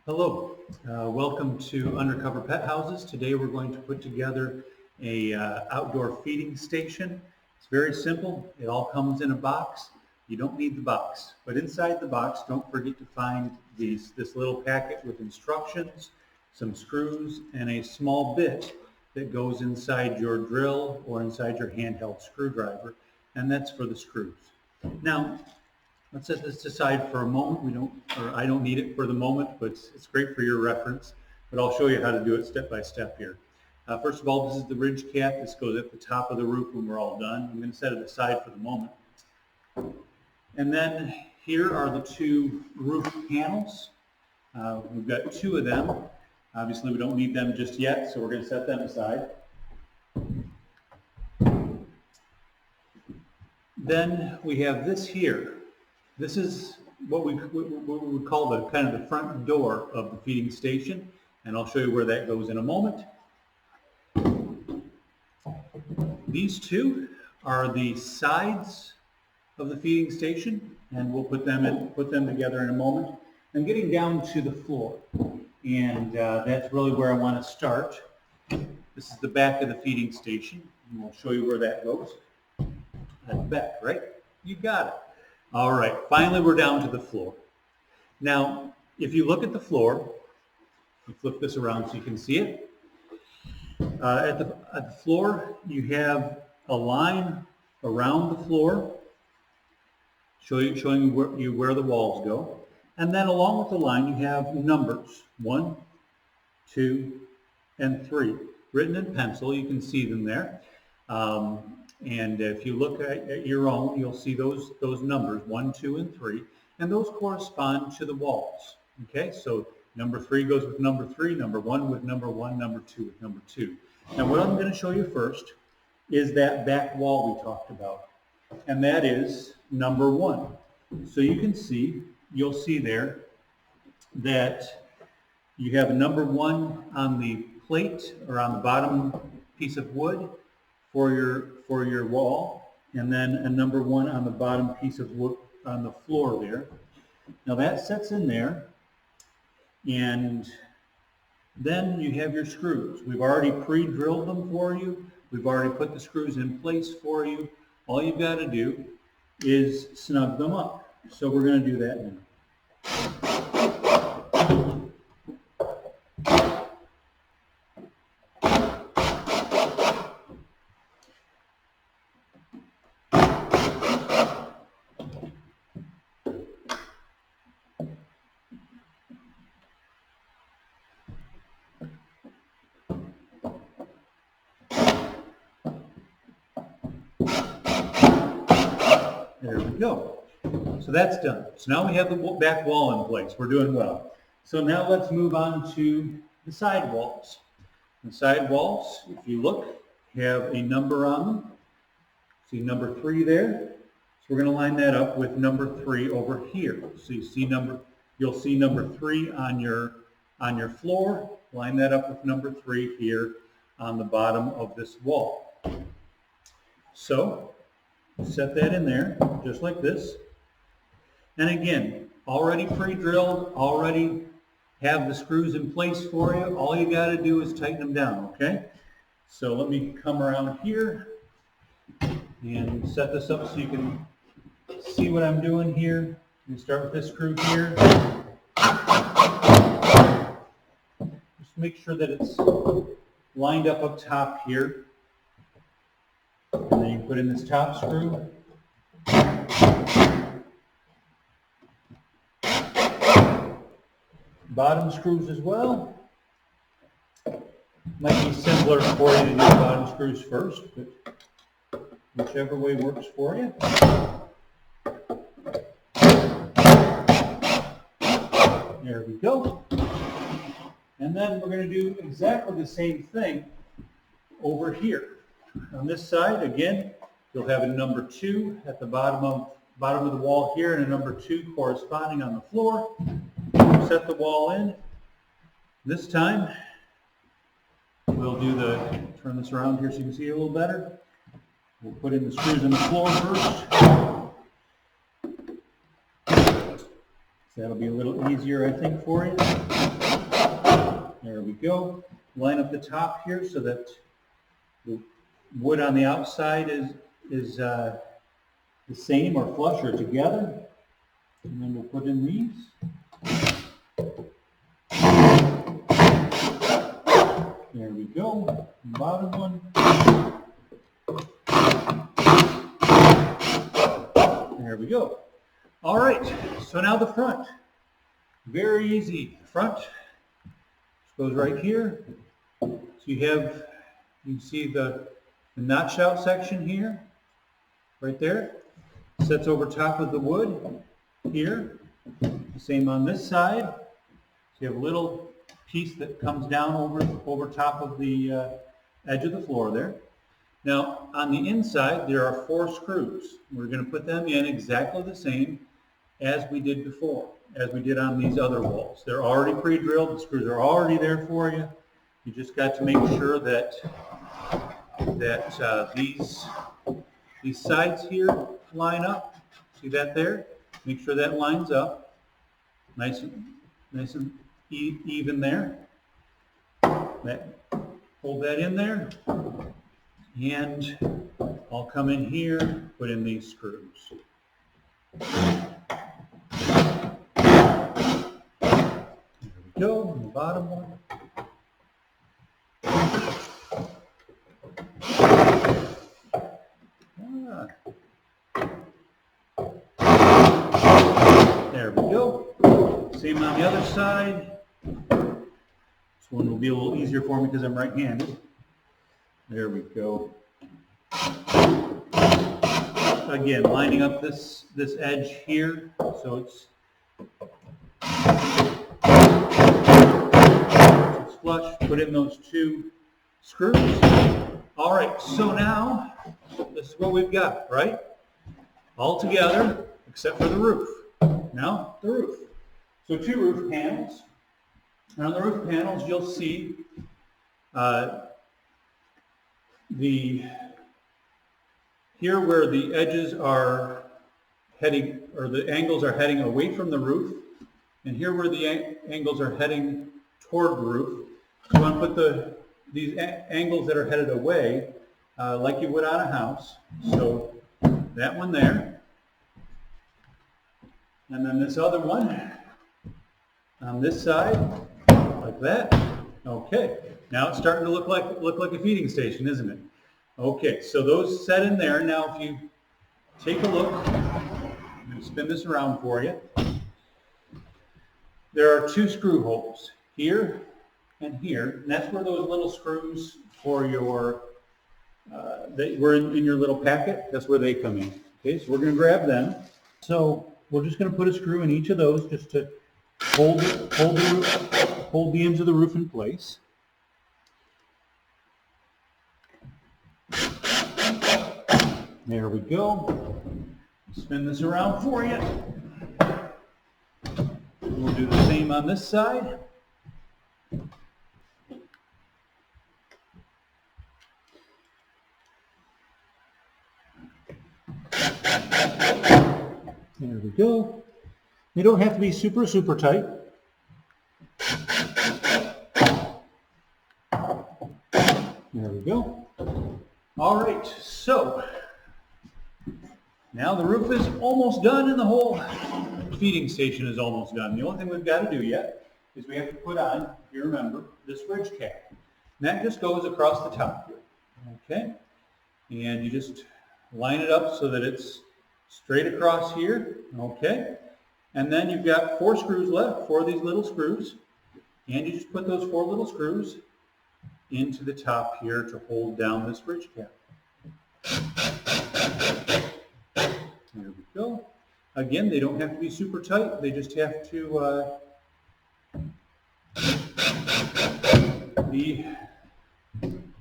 Hello, welcome to Undercover Pet Houses. Today we're going to put together a outdoor feeding station. It's very simple. It all comes in a box. You don't need the box, but inside the box, don't forget to find this little packet with instructions, some screws, and a small bit that goes inside your drill or inside your handheld screwdriver, and that's for the screws. Now, let's set this aside for a moment. I don't need it for the moment, but it's great for your reference. But I'll show you how to do it step by step here. First of all, this is the ridge cap. This goes at the top of the roof when we're all done. I'm going to set it aside for the moment. And then here are the two roof panels. We've got two of them. Obviously, we don't need them just yet, so we're going to set them aside. Then we have this here. This is what we would call the kind of the front door of the feeding station, and I'll show you where that goes in a moment. These two are the sides of the feeding station, and we'll put them together in a moment. I'm getting down to the floor, and that's really where I want to start. This is the back of the feeding station, and we'll show you where that goes. At the back, right? You got it. All right, finally we're down to the floor. Now, if you look at the floor, you flip this around so you can see it. At the floor, you have a line around the floor showing you where the walls go. And then along with the line, you have numbers, 1, 2, and 3. Written in pencil, you can see them there. And if you look at your own, you'll see those numbers, 1, 2, and 3, and those correspond to the walls. Okay, so number 3 goes with number 3, number 1 with number 1, number 2 with number 2. Now what I'm going to show you first is that back wall we talked about, and that is number 1. So you'll see there that you have a number 1 on the plate or on the bottom piece of wood for your wall, and then a number 1 on the bottom piece of wood on the floor there. Now that sets in there, and then you have your screws. We've already pre-drilled them for you. We've already put the screws in place for you. All you've got to do is snug them up. So we're going to do that now. There we go. So that's done. So now we have the back wall in place. We're doing well. So now let's move on to the side walls. The side walls, if you look, have a number on them. See number 3 there? So we're going to line that up with number 3 over here. So you'll see number 3 on your floor. Line that up with number 3 here on the bottom of this wall. So set that in there, just like this. And again, already pre-drilled, already have the screws in place for you. All you got to do is tighten them down, okay? So let me come around here and set this up so you can see what I'm doing here. You start with this screw here. Just make sure that it's lined up top here. And then you put in this top screw. Bottom screws as well. Might be simpler for you to do bottom screws first, but whichever way works for you. There we go. And then we're going to do exactly the same thing over here. On this side, again, you'll have a number 2 at the bottom of the wall here, and a number 2 corresponding on the floor. Set the wall in. This time, we'll turn this around here so you can see it a little better. We'll put in the screws in the floor first. That'll be a little easier, I think, for you. There we go. Line up the top here so that the wood on the outside is the same or flush or together. And then we'll put in these. There we go. Bottom one. There we go. All right, so now the front. Very easy. Front goes right here. So you can see the notched out section here, right there. Sets over top of the wood here. The same on this side. So you have a little piece that comes down over top of the edge of the floor there. Now on the inside there are 4 screws. We're going to put them in exactly the same as we did before, as we did on these other walls. They're already pre-drilled, the screws are already there for you. You just got to make sure that these sides here line up. See that there? Make sure that lines up. Nice and even there. Hold that in there. And I'll come in here, put in these screws. Go on the bottom one. There we go. Same on the other side. This one will be a little easier for me because I'm right-handed. There we go. Again, lining up this edge here, so it's flush. Put in those 2 screws. All right, so now this is what we've got, right? All together, except for the roof. Now the roof. So 2 roof panels. And on the roof panels, you'll see here where the edges are heading, or the angles are heading away from the roof, and here where the angles are heading toward the roof. You want to put these angles that are headed away like you would on a house. So that one there, and then this other one on this side, like that. Okay, now it's starting to look like a feeding station, isn't it? Okay, so those set in there. Now if you take a look, I'm going to spin this around for you. There are 2 screw holes, here and here, and that's where those little screws for your, that were in your little packet, that's where they come in. Okay, so we're going to grab them. So we're just going to put a screw in each of those just to hold the ends of the roof in place. There we go. Spin this around for you. We'll do the same on this side. There we go. They don't have to be super tight. There we go. All right, so now the roof is almost done and the whole feeding station is almost done. The only thing we've got to do yet is we have to put on, if you remember, this ridge cap. And that just goes across the top here. Okay? And you just line it up so that it's straight across here. Okay? And then you've got 4 screws left, 4 of these little screws. And you just put those 4 little screws into the top here to hold down this ridge cap. There we go. Again, they don't have to be super tight. They just have to be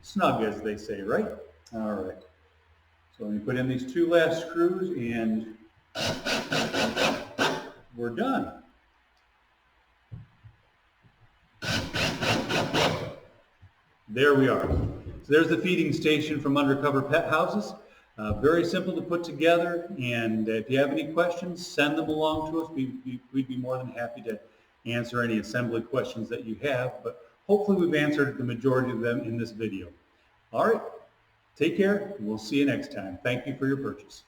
snug, as they say, right? All right. So let me put in these 2 last screws and we're done. There we are. So there's the feeding station from Undercover Pet Houses. Very simple to put together, and if you have any questions, send them along to us. We'd be more than happy to answer any assembly questions that you have, but hopefully we've answered the majority of them in this video. All right, take care. We'll see you next time. Thank you for your purchase.